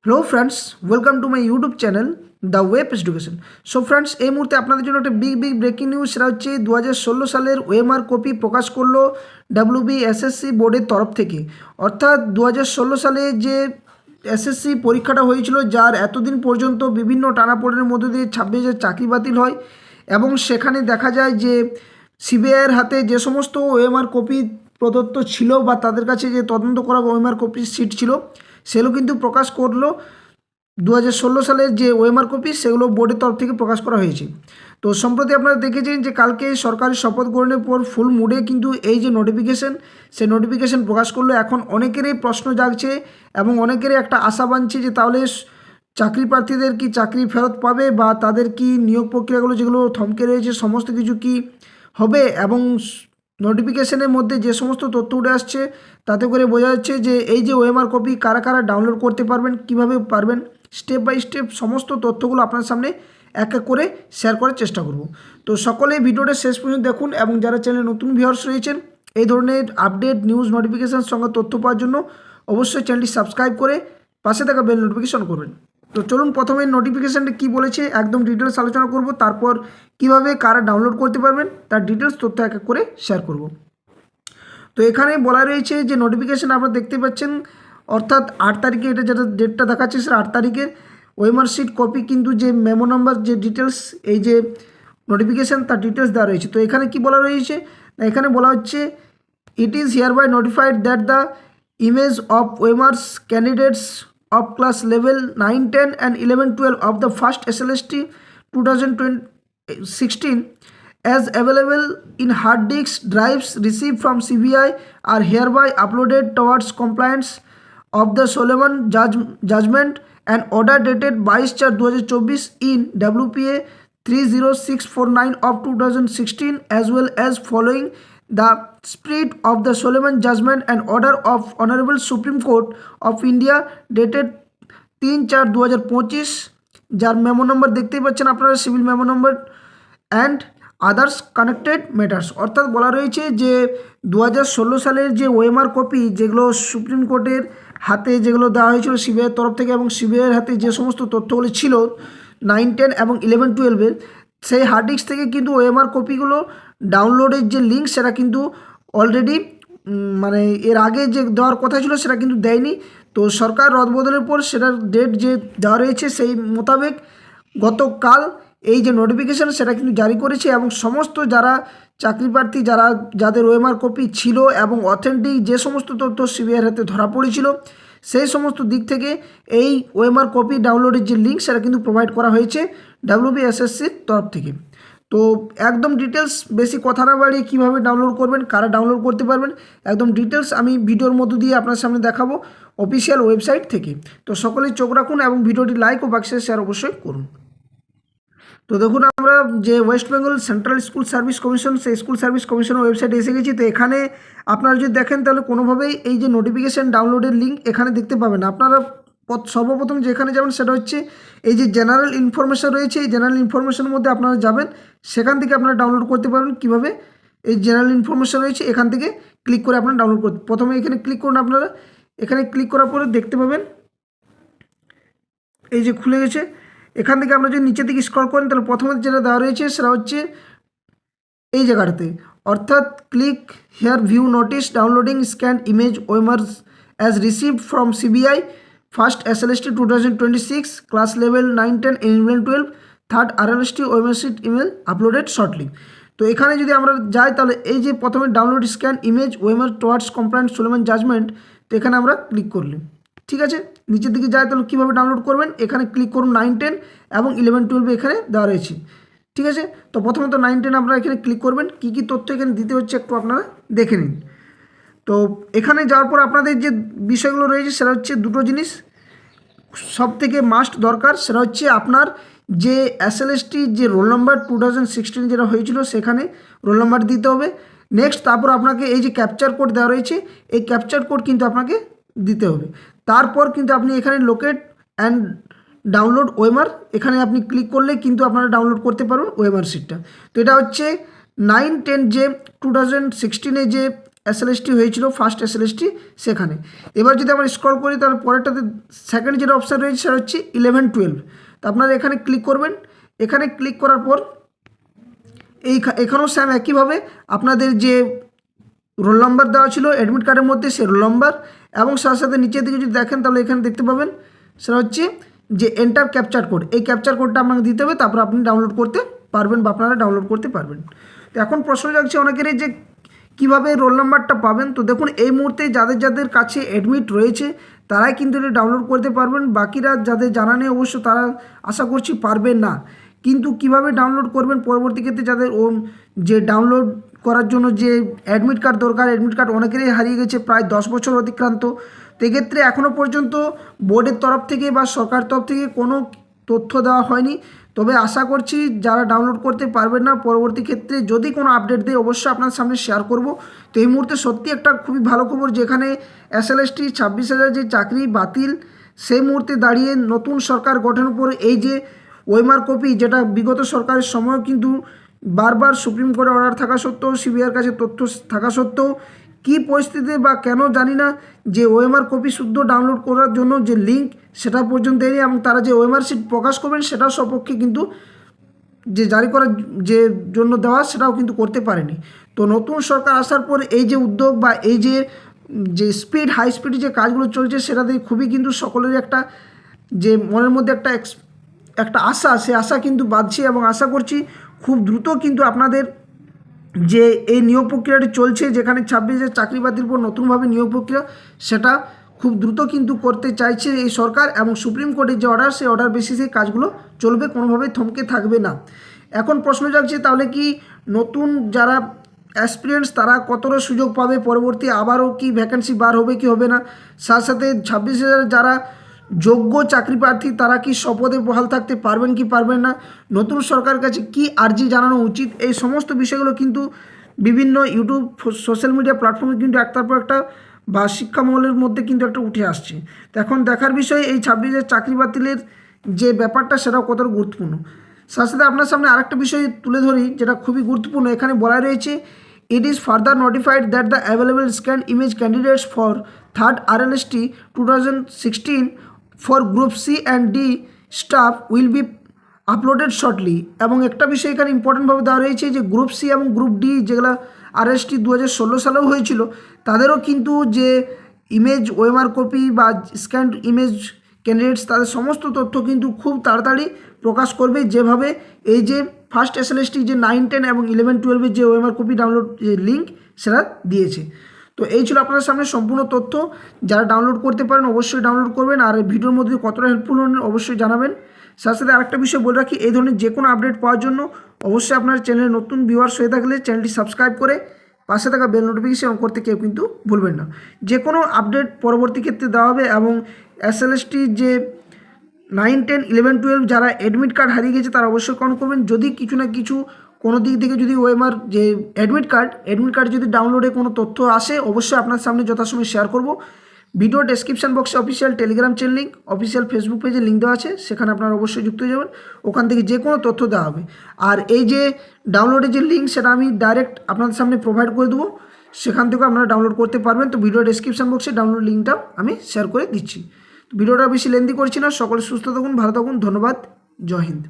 Hello friends, welcome to my YouTube channel the web education. So friends, এই মুহূর্তে আপনাদের জন্য একটা বিগ ব্রেকিং নিউজ। সেটা হচ্ছে 2016 সালের ওএমআর কপি প্রকাশ করলো ডাব্লিউবিএসএসসি বোর্ডের তরফ থেকে। অর্থাৎ 2016 সালে যে এসএসসি পরীক্ষাটা হয়েছিল, যার এতদিন পর্যন্ত বিভিন্ন টানাপোড়েনের মধ্য দিয়ে 26,000 চাকরি বাতিল হয় এবং সেখানে দেখা যায় যে সিবিআইয়ের হাতে যে সমস্ত ওএমআর কপি প্রদত্ত ছিল বা তাদের কাছে যে তদন্ত করা ওএমআর কপি সিট ছিল, সেগুলো কিন্তু প্রকাশ করলো 2016 সালের যে ওএমআর কপি, সেগুলো বোর্ডের তরফ থেকে প্রকাশ করা হয়েছে। তো সম্প্রতি আপনারা দেখেছেন যে কালকে সরকারি শপথ গ্রহণের পর ফুল মুডে কিন্তু এই যে নোটিফিকেশন, সেই নোটিফিকেশন প্রকাশ করলো। এখন অনেকেরই প্রশ্ন জাগছে এবং অনেকেরই একটা আশা বানছে যে তাহলে চাকরি প্রার্থীদের কি চাকরি ফেরত পাবে বা তাদের কি নিয়োগ প্রক্রিয়াগুলো যেগুলো থমকে রয়েছে সমস্ত কিছু কি হবে। এবং নোটিফিকেশনের মধ্যে যে সমস্ত তথ্য উঠে আসছে তাতে করে বোঝা যাচ্ছে যে এই যে ওএমআর কপি কারা কারা ডাউনলোড করতে পারবেন, কিভাবে পারবেন, স্টেপ বাই স্টেপ সমস্ত তথ্যগুলো আপনার সামনে এক এক করে শেয়ার করার চেষ্টা করব। তো সকলেই ভিডিওটা শেষ পর্যন্ত দেখুন এবং যারা চ্যানেলে নতুন ভিউয়ার্স রয়েছেন এই ধরনের আপডেট নিউজ নোটিফিকেশন সঙ্গে তথ্য পাওয়ার জন্য অবশ্যই চ্যানেলটি সাবস্ক্রাইব করে পাশে থাকা বেল নোটিফিকেশন করবেন। তো চলুন প্রথমে নোটিফিকেশানটা কী বলেছে একদম ডিটেলস আলোচনা করব, তারপর কিভাবে কারা ডাউনলোড করতে পারবেন তার ডিটেলস তথ্য এক এক করে শেয়ার করব। তো এখানে বলা রয়েছে যে নোটিফিকেশান আপনারা দেখতে পাচ্ছেন, অর্থাৎ 8 তারিখে, এটা যেটা ডেটটা দেখাচ্ছে সেটা 8 তারিখের ওএমআর শিট কপি, কিন্তু যে মেমো নাম্বার যে ডিটেলস এই যে নোটিফিকেশান তার ডিটেলস দেওয়া রয়েছে। তো এখানে কি বলা রয়েছে, এখানে বলা হচ্ছে it is hereby notified that the image of OMRs candidates of class level 9, 10 and 11, 12 of the first SLST 2016 as available in hard disk drives received from CBI are hereby uploaded towards compliance of the Solomon judgment and order dated 22/4/2024 in WPA 30649 of 2016 as well as following the spirit of the Solomon judgment and order of Honorable Supreme Court of India dated 3/4/2025, যার memo number দেখতেই পাচ্ছেন আপনারা, civil memo number and others connected matters. অর্থাৎ বলা রয়েছে যে 2016 সালের যে ওএমআর কপি যেগুলো সুপ্রিম কোর্টের হাতে যেগুলো দেওয়া হয়েছিল সিবিআইয়ের তরফ থেকে, এবং সিবিআইয়ের হাতে যে সমস্ত তথ্যগুলো ছিল 9, 10 এবং 11, 12-এর, সেই হার্ড ডিস্ক থেকে কিন্তু ওএমআর কপিগুলো ডাউনলোডের যে লিঙ্ক সেটা কিন্তু অলরেডি মানে এর আগে যে দেওয়ার কথা ছিল সেটা কিন্তু দেয়নি। তো সরকার রদবদলের পর সেটার ডেট যে দেওয়া রয়েছে সেই মোতাবেক গতকাল এই যে নোটিফিকেশান সেটা কিন্তু জারি করেছে এবং সমস্ত যারা চাকরি প্রার্থী যাদের ওএমআর কপি ছিল এবং অথেন্টিক যে সমস্ত তথ্য সিবিআইয়ের হাতে ধরা পড়েছিল সেই সমস্ত দিক থেকে এই ওএমআর কপি ডাউনলোডের যে লিঙ্ক সেটা কিন্তু প্রোভাইড করা হয়েছে ডাব্লিউবিএসএসসির তরফ থেকে। তো একদম ডিটেলস, বেশি কথা না বাড়িয়ে কীভাবে ডাউনলোড করবেন, কারা ডাউনলোড করতে পারবেন, একদম ডিটেলস আমি ভিডিওর মধ্য দিয়ে আপনার সামনে দেখাবো অফিসিয়াল ওয়েবসাইট থেকে। তো সকলেই চোখ রাখুন এবং ভিডিওটি লাইক ও বাক্সে শেয়ার অবশ্যই করুন। তো দেখুন, আমরা যে West Bengal central school service commission, সেই স্কুল সার্ভিস কমিশনের ওয়েবসাইটে এসে গেছি। তো এখানে আপনারা যদি দেখেন তাহলে কোনোভাবেই এই যে নোটিফিকেশান ডাউনলোডের লিঙ্ক এখানে দেখতে পাবেন। আপনারা সর্বপ্রথম যেখানে যাবেন সেটা হচ্ছে এই যে জেনারেল ইনফরমেশান রয়েছে, এই জেনারেল ইনফরমেশানের মধ্যে আপনারা যাবেন, সেখান থেকে আপনারা ডাউনলোড করতে পারবেন। কীভাবে, এই জেনারেল ইনফরমেশান রয়েছে এখান থেকে ক্লিক করে আপনারা ডাউনলোড করতে, প্রথমে এখানে ক্লিক করুন। আপনারা এখানে ক্লিক করার পরে দেখতে পাবেন এই যে খুলে গেছে। এখান থেকে আমরা যদি নিচের দিকে স্ক্রল করেন তাহলে প্রথমে যেটা দেওয়া রয়েছে সেটা হচ্ছে এই জায়গাটাতে, অর্থাৎ click here view notice downloading scan image OMRs as received from CBI first SLST 2026 class level 9, 10 11, 12 third RLST OMR sheet email uploaded shortly. তো এখানে যদি আমরা যাই তাহলে এই যে প্রথমে download scan image OMR towards compliance Solomon judgment, তো এখানে আমরা ক্লিক করলাম। ঠিক আছে, নিচের দিকে যায় তাহলে কীভাবে ডাউনলোড করবেন, এখানে ক্লিক করুন। 9, 10 এবং 11, 12 এখানে দেওয়া রয়েছে। ঠিক আছে, তো প্রথমত 9, 10 আপনারা এখানে ক্লিক করবেন। কী কী তথ্য এখানে দিতে হচ্ছে একটু আপনারা দেখে নিন। তো এখানে যাওয়ার পর আপনাদের যে বিষয়গুলো রয়েছে সেটা হচ্ছে দুটো জিনিস সব থেকে মাস্ট দরকার, সেটা হচ্ছে আপনার যে এসএলএসটি যে রোল নাম্বার 2016 যেটা হয়েছিল সেখানে রোল নাম্বার দিতে হবে। নেক্সট তারপর আপনাকে এই যে ক্যাপচার কোড দেওয়া রয়েছে এই ক্যাপচার কোড কিন্তু আপনাকে দিতে হবে। তারপর কিন্তু আপনি এখানে লোকেট অ্যান্ড ডাউনলোড ওএমআর, এখানে আপনি ক্লিক করলে কিন্তু আপনারা ডাউনলোড করতে পারবেন ওএমআর শিটটা। তো এটা হচ্ছে 9, 10 যে 2016 যে এসএলএসটি হয়েছিল, ফার্স্ট এসএলএসটি সেখানে। এবার যদি আমরা স্ক্রল করি তাহলে পরেরটাতে সেকেন্ড যেটা অপশান রয়েছে সেটা হচ্ছে 11-12। তো আপনারা এখানে ক্লিক করবেন। এখানে ক্লিক করার পর এখানেও সেম একইভাবে আপনাদের যে রোল নাম্বার দেওয়া ছিল অ্যাডমিট কার্ডের মধ্যে সে রোল নাম্বার এবং সাথে সাথে নিচের দিকে যদি দেখেন তাহলে এখানে দেখতে পাবেন সেটা হচ্ছে যে এন্টার ক্যাপচার কোড। এই ক্যাপচার কোডটা আপনাকে দিতে হবে, তারপর আপনি ডাউনলোড করতে পারবেন বা আপনারা ডাউনলোড করতে পারবেন। তো এখন প্রশ্ন জাগছে অনেকেরই যে কীভাবে রোল নাম্বারটা পাবেন। তো দেখুন এই মুহূর্তে যাদের যাদের কাছে অ্যাডমিট রয়েছে তারাই কিন্তু এটা ডাউনলোড করতে পারবেন, বাকিরা যাদের জানা নেই অবশ্য তারা আশা করছি পারবেন না। কিন্তু কিভাবে ডাউনলোড করবেন পরবর্তী ক্ষেত্রে যাদের যে ডাউনলোড করার জন্য যে অ্যাডমিট কার্ড দরকার, অ্যাডমিট কার্ড অনেকেরই হারিয়ে গেছে, প্রায় 10 বছর অতিক্রান্ত। তো এক্ষেত্রে এখনও পর্যন্ত বোর্ডের তরফ থেকে বা সরকার তরফ থেকে কোনো তথ্য দেওয়া হয়নি। তবে আশা করছি যারা ডাউনলোড করতে পারবেন না পরবর্তী ক্ষেত্রে যদি কোনো আপডেট দেয় অবশ্যই আপনার সামনে শেয়ার করব। তো এই মুহূর্তে সত্যি একটা খুবই ভালো খবর, যেখানে এসএলএসটি 26,000 যে চাকরি বাতিল, সেই মুহূর্তে দাঁড়িয়ে নতুন সরকার গঠনের পর এই যে ওএমআর কপি, যেটা বিগত সরকারের সময় কিন্তু বারবার সুপ্রিম কোর্টে অর্ডার থাকা সত্ত্বেও, সিবিআইয়ের কাছে তথ্য থাকা সত্ত্বেও কী পরিস্থিতিতে বা কেন জানি না যে ওএমআর কপি শুদ্ধ ডাউনলোড করার জন্য যে লিঙ্ক সেটা পর্যন্ত এনে এবং তারা যে ওএমআর শিট প্রকাশ করবেন সেটাও সপক্ষে কিন্তু যে জারি করার যে জন্য দেওয়া সেটাও কিন্তু করতে পারেনি। তো নতুন সরকার আসার পর এই যে উদ্যোগ বা এই যে স্পিড হাই স্পিডে যে কাজগুলো চলছে সেটাতে খুবই কিন্তু সকলেরই একটা যে মনের মধ্যে একটা আশা, সে আশা কিন্তু বাঁধছে এবং আশা করছি খুব দ্রুত কিন্তু আপনাদের যে এই নিয়োগ প্রক্রিয়াটি চলছে, যেখানে 26,000 চাকরি বাতিল পর নতুনভাবে নিয়োগ প্রক্রিয়া, সেটা খুব দ্রুত কিন্তু করতে চাইছে এই সরকার এবং সুপ্রিম কোর্টের যে অর্ডার সেই অর্ডার বেসিসে কাজগুলো চলবে, কোনোভাবেই থমকে থাকবে না। এখন প্রশ্ন জাগছে তাহলে কি নতুন যারা অ্যাসপিরিয়েন্টস তারা কতটা সুযোগ পাবে, পরবর্তী আবারও কি ভ্যাকেন্সি বার হবে কি হবে না, সাথে সাথে 26,000 যারা যোগ্য চাকরি প্রার্থী তারা কি শপথে বহাল থাকতে পারবেন কি পারবেন না, নতুন সরকারের কাছে কি আর্জি জানানো উচিত, এই সমস্ত বিষয়গুলো কিন্তু বিভিন্ন ইউটিউব সোশ্যাল মিডিয়া প্ল্যাটফর্মে কিন্তু একটার পর একটা বা শিক্ষামহলের মধ্যে কিন্তু একটা উঠে আসছে। তো এখন দেখার বিষয় এই 26,000 চাকরি বাতিলের যে ব্যাপারটা সেটাও কতটা গুরুত্বপূর্ণ। সাথে সাথে আপনার সামনে আরেকটা বিষয় তুলে ধরি যেটা খুবই গুরুত্বপূর্ণ। এখানে বলা রয়েছে it is further notified that the available scan image candidates for 3rd RLST 2016 for group C and D staff will be uploaded shortly. এবং একটা বিষয় এখানে ইম্পর্টেন্টভাবে দেওয়া রয়েছে যে গ্রুপ সি এবং গ্রুপ ডি যেগুলো RST 2016 সালেও হয়েছিল তাদেরও কিন্তু যে ইমেজ ওএমআর কপি বা স্ক্যান্ড ইমেজ ক্যান্ডিডেটস তাদের সমস্ত তথ্য কিন্তু খুব তাড়াতাড়ি প্রকাশ করবে, যেভাবে এই যে ফার্স্ট এসএলএসটি যে 9, 10 এবং 11-12 যে ওএমআর কপি ডাউনলোড লিঙ্ক সেটা দিয়েছে। তো এই ছিল আপনাদের সামনে সম্পূর্ণ তথ্য। যারা ডাউনলোড করতে পারেন অবশ্যই ডাউনলোড করবেন, আর ভিডিওর মধ্যে কতটা হেল্পফুল হন অবশ্যই জানাবেন। সাথে সাথে আরেকটা বিষয় বলে রাখি, এই ধরনের যে কোনো আপডেট পাওয়ার জন্য অবশ্যই আপনার চ্যানেলে নতুন ভিউয়ার্স হয়ে থাকলে চ্যানেলটি সাবস্ক্রাইব করে পাশে থাকা বেল নোটিফিকেশন করতে কেউ কিন্তু ভুলবেন না। যে কোনো আপডেট পরবর্তী ক্ষেত্রে দেওয়া হবে এবং এসএলএসটি যে 9, 10, 11-12 যারা অ্যাডমিট কার্ড হারিয়ে গেছে তারা অবশ্যই কমেন্ট করবেন। যদি কিছু না কিছু কোনো দিক থেকে যদি ওএমআর যে অ্যাডমিট কার্ড যদি ডাউনলোডে কোনো তথ্য আসে অবশ্যই আপনার সামনে যথাসময় শেয়ার করব। ভিডিও ডেসক্রিপশন বক্সে official Telegram channel link, official Facebook পেজে লিঙ্ক দেওয়া আছে, সেখানে আপনারা অবশ্যই যুক্ত হয়ে যাবেন, ওখান থেকে যে কোনো তথ্য দেওয়া হবে। আর এই যে ডাউনলোডের যে লিঙ্ক সেটা আমি ডাইরেক্ট আপনাদের সামনে প্রোভাইড করে দেবো, সেখান থেকে আপনারা ডাউনলোড করতে পারবেন। তো ভিডিও ডেসক্রিপশন বক্সে ডাউনলোড লিঙ্কটা আমি শেয়ার করে দিচ্ছি। তো ভিডিওটা বেশি লেন্দি করছি না, সকলে সুস্থ থাকুন, ভালো থাকুন, ধন্যবাদ, জয় হিন্দ।